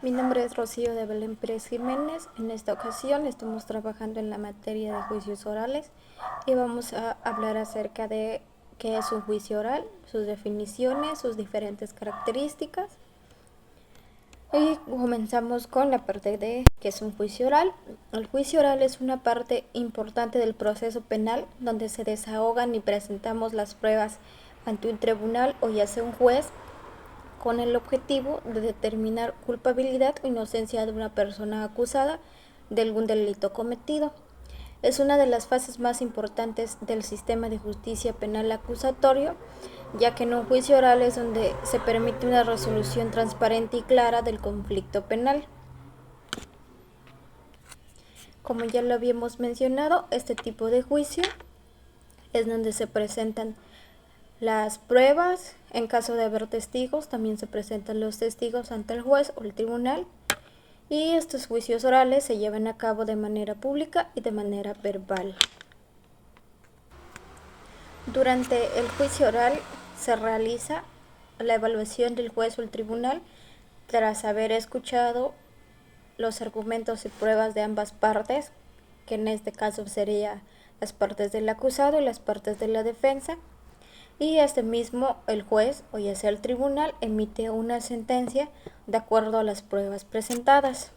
Mi nombre es Rocío de Belén Pérez Jiménez. En esta ocasión estamos trabajando en la materia de juicios orales y vamos a hablar acerca de qué es un juicio oral, sus definiciones, sus diferentes características. Y comenzamos con la parte de qué es un juicio oral. El juicio oral es una parte importante del proceso penal donde se desahogan y presentamos las pruebas ante un tribunal o ya sea un juez con el objetivo de determinar culpabilidad o inocencia de una persona acusada de algún delito cometido. Es una de las fases más importantes del sistema de justicia penal acusatorio, ya que en un juicio oral es donde se permite una resolución transparente y clara del conflicto penal. Como ya lo habíamos mencionado, este tipo de juicio es donde se presentan las pruebas. En caso de haber testigos, también se presentan los testigos ante el juez o el tribunal. Y estos juicios orales se llevan a cabo de manera pública y de manera verbal. Durante el juicio oral se realiza la evaluación del juez o el tribunal tras haber escuchado los argumentos y pruebas de ambas partes, que en este caso serían las partes del acusado y las partes de la defensa. Y este mismo el juez o ya sea el tribunal emite una sentencia de acuerdo a las pruebas presentadas.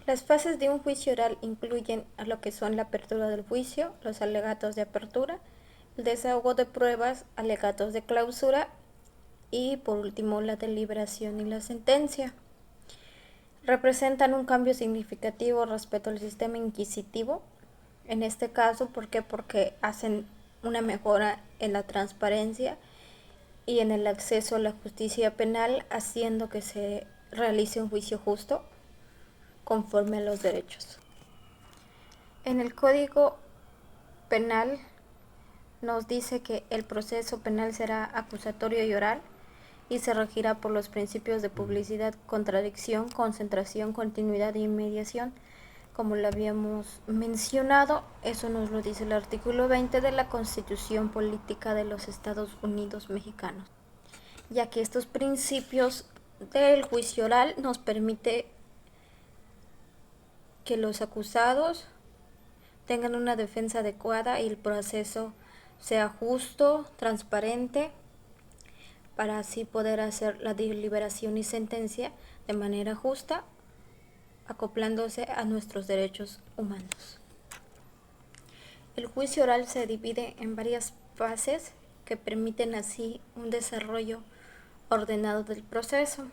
Las fases de un juicio oral incluyen a lo que son la apertura del juicio, los alegatos de apertura, el desahogo de pruebas, alegatos de clausura y por último la deliberación y la sentencia. Representan un cambio significativo respecto al sistema inquisitivo. En este caso, ¿por qué? Porque hacen una mejora en la transparencia y en el acceso a la justicia penal, haciendo que se realice un juicio justo conforme a los derechos. En el Código Penal nos dice que el proceso penal será acusatorio y oral y se regirá por los principios de publicidad, contradicción, concentración, continuidad e inmediación. Como lo habíamos mencionado, eso nos lo dice el artículo 20 de la Constitución Política de los Estados Unidos Mexicanos, ya que estos principios del juicio oral nos permite que los acusados tengan una defensa adecuada y el proceso sea justo, transparente, para así poder hacer la deliberación y sentencia de manera justa, acoplándose a nuestros derechos humanos. El juicio oral se divide en varias fases que permiten así un desarrollo ordenado del proceso.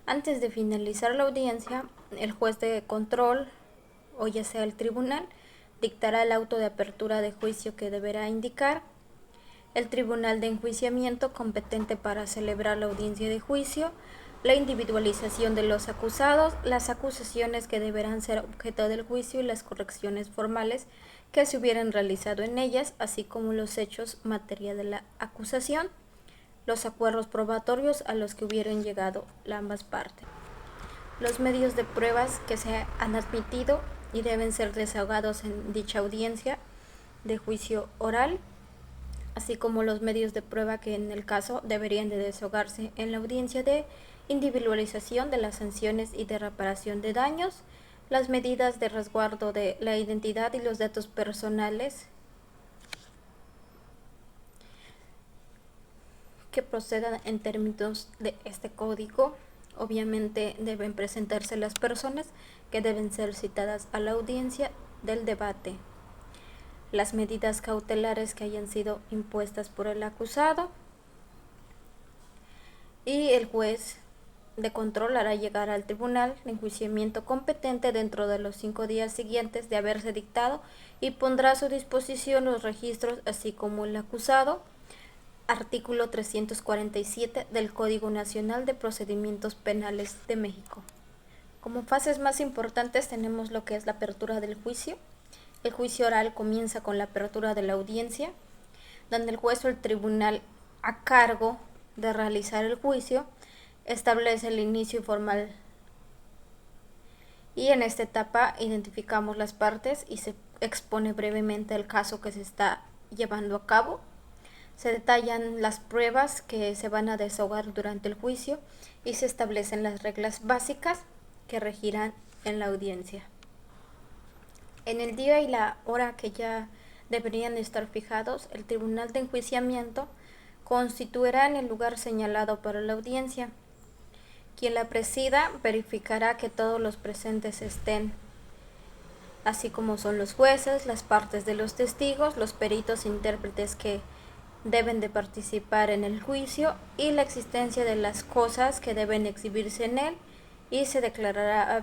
Antes de finalizar la audiencia, el juez de control o ya sea el tribunal dictará el auto de apertura de juicio que deberá indicar el tribunal de enjuiciamiento competente para celebrar la audiencia de juicio, la individualización de los acusados, las acusaciones que deberán ser objeto del juicio y las correcciones formales que se hubieran realizado en ellas, así como los hechos materia de la acusación, los acuerdos probatorios a los que hubieran llegado ambas partes, los medios de pruebas que se han admitido y deben ser desahogados en dicha audiencia de juicio oral, así como los medios de prueba que en el caso deberían de desahogarse en la audiencia de individualización de las sanciones y de reparación de daños, las medidas de resguardo de la identidad y los datos personales que procedan en términos de este código. Obviamente deben presentarse las personas que deben ser citadas a la audiencia del debate, las medidas cautelares que hayan sido impuestas por el acusado y el juez de control hará llegar al tribunal de enjuiciamiento competente dentro de los 5 días siguientes de haberse dictado y pondrá a su disposición los registros así como el acusado. Artículo 347 del Código Nacional de Procedimientos Penales de México. Como fases más importantes tenemos lo que es la apertura del juicio. El juicio oral comienza con la apertura de la audiencia, donde el juez o el tribunal a cargo de realizar el juicio establece el inicio formal. Y en esta etapa identificamos las partes y se expone brevemente el caso que se está llevando a cabo. Se detallan las pruebas que se van a desahogar durante el juicio y se establecen las reglas básicas que regirán en la audiencia. En el día y la hora que ya deberían estar fijados, el tribunal de enjuiciamiento constituirá en el lugar señalado para la audiencia. Quien la presida verificará que todos los presentes estén, así como son los jueces, las partes de los testigos, los peritos e intérpretes que deben de participar en el juicio y la existencia de las cosas que deben exhibirse en él, y se declarará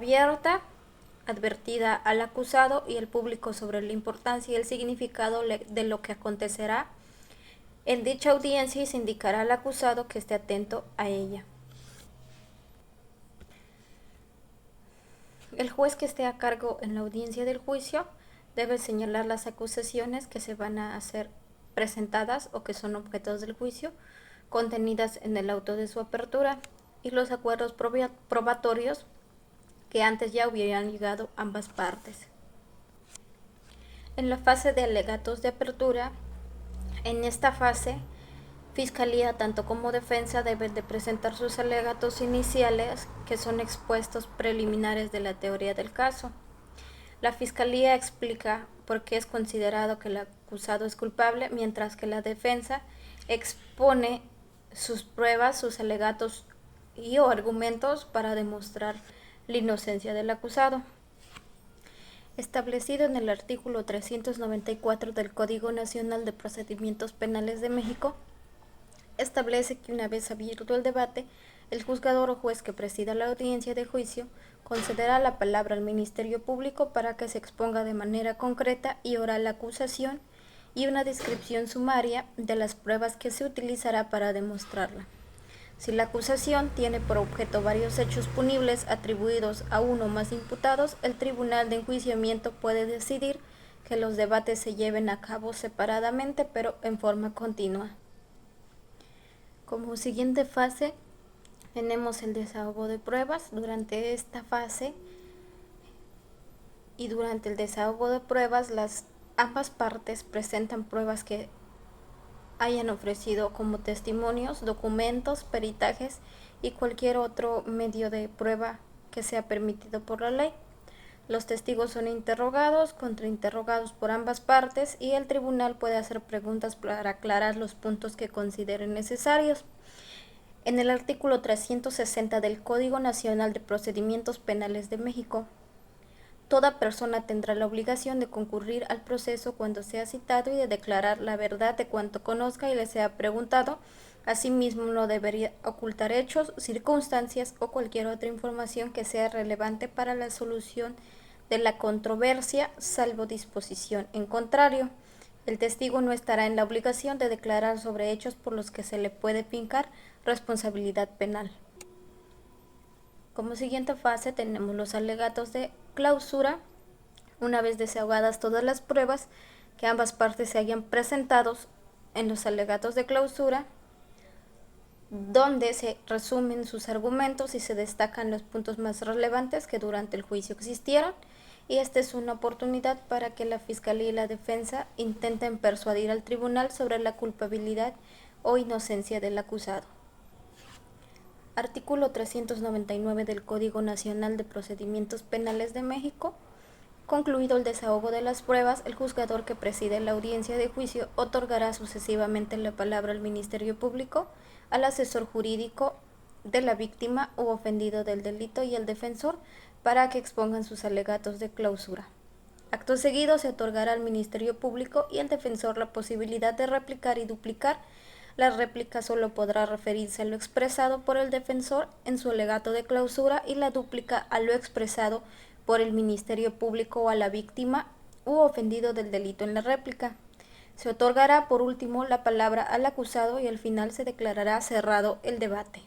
advertida al acusado y al público sobre la importancia y el significado de lo que acontecerá en dicha audiencia, y se indicará al acusado que esté atento a ella. El juez que esté a cargo en la audiencia del juicio debe señalar las acusaciones que se van a hacer presentadas o que son objetos del juicio, contenidas en el auto de su apertura, y los acuerdos probatorios que antes ya hubieran llegado ambas partes. En la fase de alegatos de apertura, en esta fase, Fiscalía tanto como defensa deben de presentar sus alegatos iniciales, que son expuestos preliminares de la teoría del caso. La Fiscalía explica por qué es considerado que el acusado es culpable, mientras que la defensa expone sus pruebas, sus alegatos y o argumentos para demostrar la inocencia del acusado. Establecido en el artículo 394 del Código Nacional de Procedimientos Penales de México, establece que una vez abierto el debate, el juzgador o juez que presida la audiencia de juicio concederá la palabra al Ministerio Público para que se exponga de manera concreta y oral la acusación y una descripción sumaria de las pruebas que se utilizará para demostrarla. Si la acusación tiene por objeto varios hechos punibles atribuidos a uno o más imputados, el Tribunal de Enjuiciamiento puede decidir que los debates se lleven a cabo separadamente, pero en forma continua. Como siguiente fase tenemos el desahogo de pruebas. Durante esta fase y durante el desahogo de pruebas, ambas partes presentan pruebas que hayan ofrecido como testimonios, documentos, peritajes y cualquier otro medio de prueba que sea permitido por la ley. Los testigos son interrogados, contrainterrogados por ambas partes, y el tribunal puede hacer preguntas para aclarar los puntos que consideren necesarios. En el artículo 360 del Código Nacional de Procedimientos Penales de México, toda persona tendrá la obligación de concurrir al proceso cuando sea citado y de declarar la verdad de cuanto conozca y le sea preguntado. Asimismo, no debería ocultar hechos, circunstancias o cualquier otra información que sea relevante para la solución de la controversia, salvo disposición en contrario. El testigo no estará en la obligación de declarar sobre hechos por los que se le puede fincar responsabilidad penal. Como siguiente fase tenemos los alegatos de clausura. Una vez desahogadas todas las pruebas que ambas partes se hayan presentado en los alegatos de clausura, donde se resumen sus argumentos y se destacan los puntos más relevantes que durante el juicio existieron, y esta es una oportunidad para que la Fiscalía y la Defensa intenten persuadir al tribunal sobre la culpabilidad o inocencia del acusado. Artículo 399 del Código Nacional de Procedimientos Penales de México. Concluido el desahogo de las pruebas, el juzgador que preside la audiencia de juicio otorgará sucesivamente la palabra al Ministerio Público, al asesor jurídico de la víctima u ofendido del delito y al defensor para que expongan sus alegatos de clausura. Acto seguido se otorgará al Ministerio Público y al defensor la posibilidad de replicar y duplicar. La réplica solo podrá referirse a lo expresado por el defensor en su alegato de clausura y la dúplica a lo expresado por el Ministerio Público o a la víctima u ofendido del delito en la réplica. Se otorgará por último la palabra al acusado y al final se declarará cerrado el debate.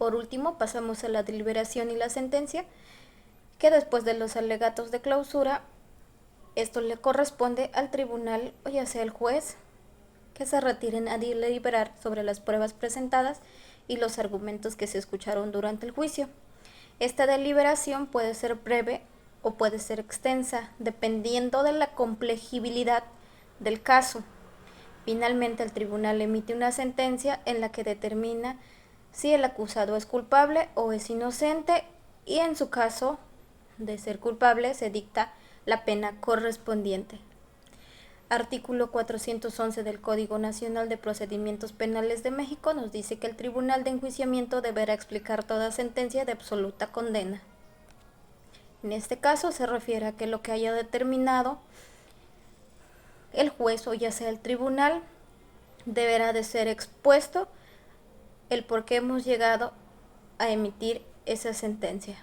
Por último, pasamos a la deliberación y la sentencia, que después de los alegatos de clausura, esto le corresponde al tribunal o ya sea el juez que se retiren a deliberar sobre las pruebas presentadas y los argumentos que se escucharon durante el juicio. Esta deliberación puede ser breve o puede ser extensa, dependiendo de la complejibilidad del caso. Finalmente, el tribunal emite una sentencia en la que determina si el acusado es culpable o es inocente y en su caso de ser culpable se dicta la pena correspondiente. Artículo 411 del Código Nacional de Procedimientos Penales de México nos dice que el Tribunal de Enjuiciamiento deberá explicar toda sentencia de absoluta condena. En este caso se refiere a que lo que haya determinado el juez o ya sea el tribunal deberá de ser expuesto el por qué hemos llegado a emitir esa sentencia.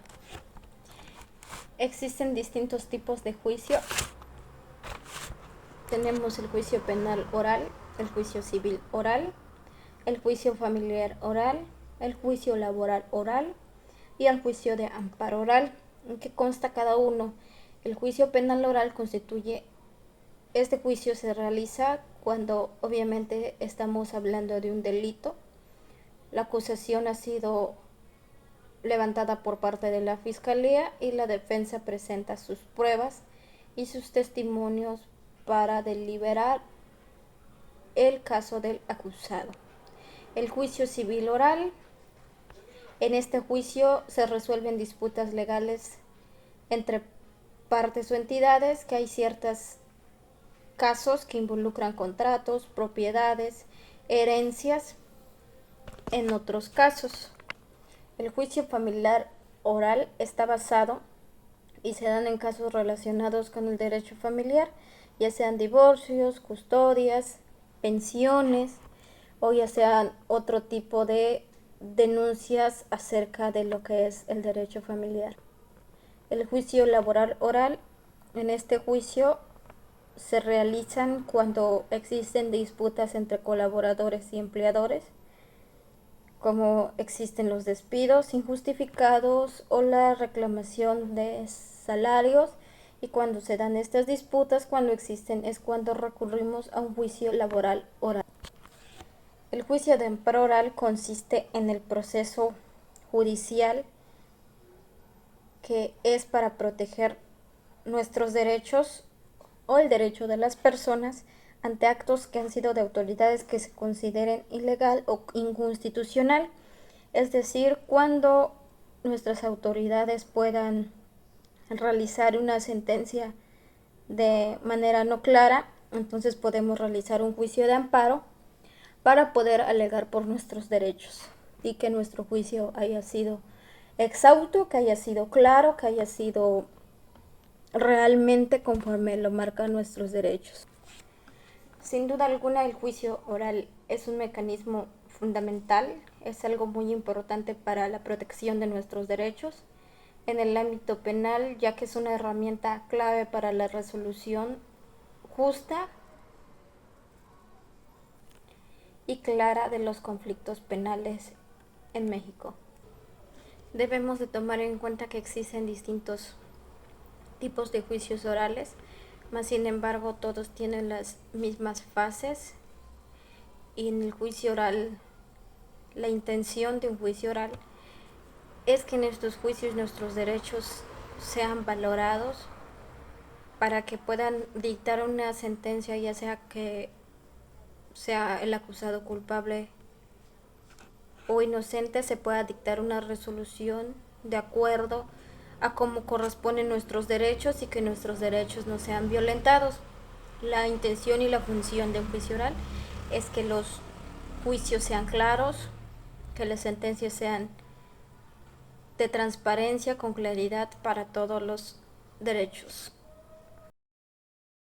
Existen distintos tipos de juicio. Tenemos el juicio penal oral, el juicio civil oral, el juicio familiar oral, el juicio laboral oral y el juicio de amparo oral. ¿En qué consta cada uno? El juicio penal oral constituye, este juicio se realiza cuando obviamente estamos hablando de un delito. La acusación ha sido levantada por parte de la Fiscalía y la defensa presenta sus pruebas y sus testimonios para deliberar el caso del acusado. El juicio civil oral. En este juicio se resuelven disputas legales entre partes o entidades, que hay ciertos casos que involucran contratos, propiedades, herencias, en otros casos. El juicio familiar oral está basado y se dan en casos relacionados con el derecho familiar, ya sean divorcios, custodias, pensiones o ya sean otro tipo de denuncias acerca de lo que es el derecho familiar. El juicio laboral oral, en este juicio se realizan cuando existen disputas entre colaboradores y empleadores, como existen los despidos injustificados o la reclamación de salarios, y cuando se dan estas disputas, cuando existen, es cuando recurrimos a un juicio laboral oral. El juicio de amparo oral consiste en el proceso judicial que es para proteger nuestros derechos o el derecho de las personas ante actos que han sido de autoridades que se consideren ilegal o inconstitucional, es decir, cuando nuestras autoridades puedan realizar una sentencia de manera no clara, entonces podemos realizar un juicio de amparo para poder alegar por nuestros derechos y que nuestro juicio haya sido exhausto, que haya sido claro, que haya sido realmente conforme lo marcan nuestros derechos. Sin duda alguna, el juicio oral es un mecanismo fundamental, es algo muy importante para la protección de nuestros derechos en el ámbito penal, ya que es una herramienta clave para la resolución justa y clara de los conflictos penales en México. Debemos de tomar en cuenta que existen distintos tipos de juicios orales, mas sin embargo todos tienen las mismas fases, y en el juicio oral, la intención de un juicio oral es que en estos juicios nuestros derechos sean valorados para que puedan dictar una sentencia, ya sea que sea el acusado culpable o inocente, se pueda dictar una resolución de acuerdo a cómo corresponden nuestros derechos y que nuestros derechos no sean violentados. La intención y la función de un juicio oral es que los juicios sean claros, que las sentencias sean de transparencia, con claridad para todos los derechos.